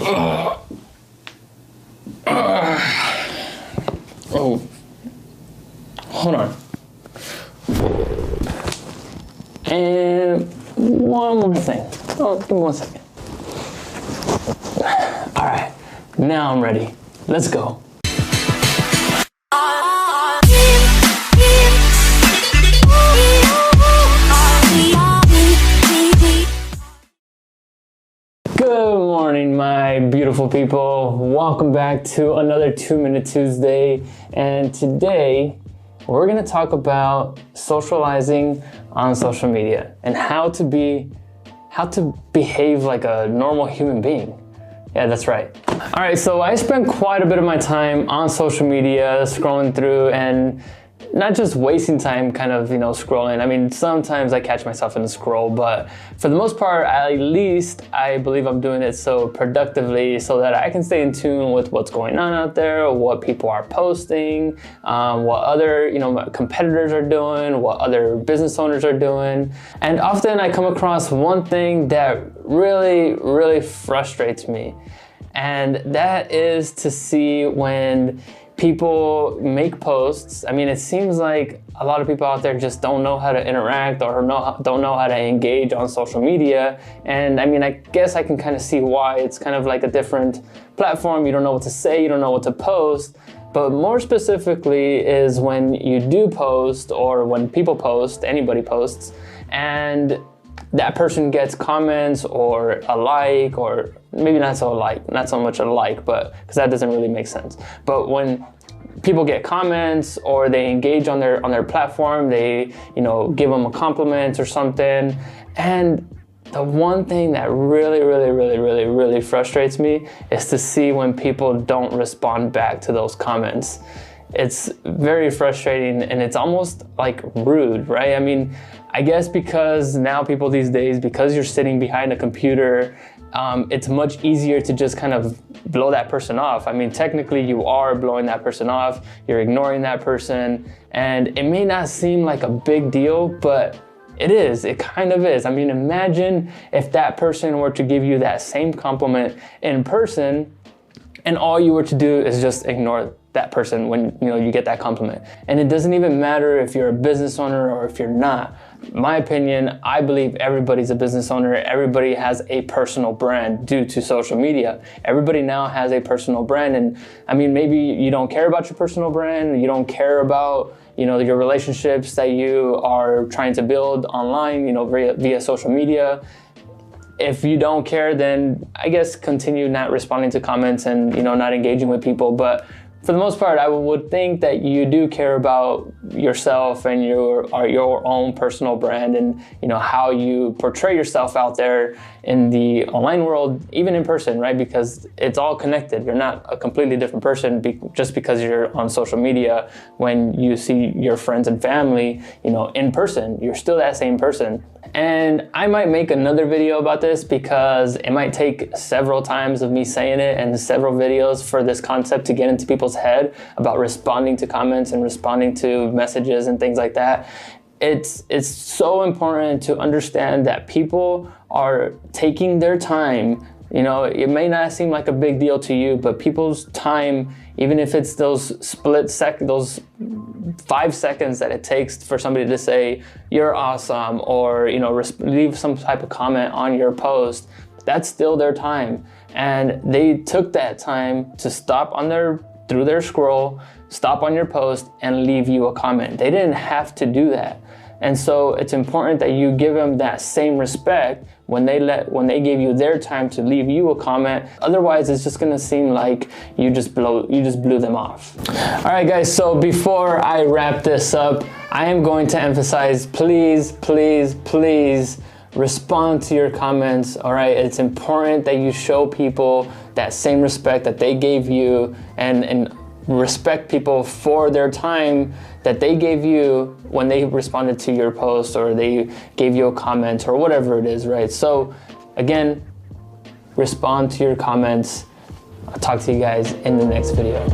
Oh, hold on. And one more thing. Oh, give me 1 second. All right, now I'm ready. Let's go. Good morning, my beautiful people. Welcome back to another 2-Minute Tuesday. And today we're gonna talk about socializing on social media and how to behave like a normal human being. Yeah, that's right. All right, so I spent quite a bit of my time on social media, scrolling through, and not just wasting time kind of, scrolling. I mean, sometimes I catch myself in the scroll, but for the most part, at least I believe I'm doing it so productively so that I can stay in tune with what's going on out there, what people are posting, what other, competitors are doing, what other business owners are doing. And often I come across one thing that really, really frustrates me. And that is to see when people make posts. I mean, it seems like a lot of people out there just don't know how to interact or don't know how to engage on social media. And I mean, I guess I can kind of see why. It's kind of like a different platform. You don't know what to say, you don't know what to post. But more specifically is when you do post, or when people post, anybody posts, and that person gets comments or a like, or maybe not so much a like, but because that doesn't really make sense. But when people get comments or they engage on their platform, they give them a compliment or something. And the one thing that really frustrates me is to see when people don't respond back to those comments. It's very frustrating, and it's almost like rude, right? I mean, I guess because now people these days, because you're sitting behind a computer, it's much easier to just kind of blow that person off. I mean, technically you are blowing that person off, you're ignoring that person, and it may not seem like a big deal, but it kind of is. I mean, imagine if that person were to give you that same compliment in person, and all you were to do is just ignore that person when you get that compliment. And it doesn't even matter if you're a business owner or if you're not. My opinion, I believe everybody's a business owner. Everybody has a personal brand due to social media. Everybody now has a personal brand. And I mean, maybe you don't care about your personal brand. You don't care about your relationships that you are trying to build online, via social media. If you don't care, then I guess continue not responding to comments and not engaging with people. But for the most part, I would think that you do care about yourself and your own personal brand, and how you portray yourself out there in the online world, even in person, right? Because it's all connected. You're not a completely different person just because you're on social media. When you see your friends and family, in person, you're still that same person. And I might make another video about this because it might take several times of me saying it and several videos for this concept to get into people's head about responding to comments and responding to messages and things like that. It's so important to understand that people are taking their time. It may not seem like a big deal to you, but people's time, even if it's those those 5 seconds that it takes for somebody to say, "You're awesome," or, leave some type of comment on your post, that's still their time. And they took that time to stop through their scroll, stop on your post, and leave you a comment. They didn't have to do that. And so it's important that you give them that same respect when they gave you their time to leave you a comment. Otherwise, it's just gonna seem like you just blew them off. All right, guys, so before I wrap this up, I am going to emphasize, please respond to your comments. All right, it's important that you show people that same respect that they gave you, and respect people for their time that they gave you when they responded to your post, or they gave you a comment, or whatever it is, right? So again, respond to your comments. I'll talk to you guys in the next video.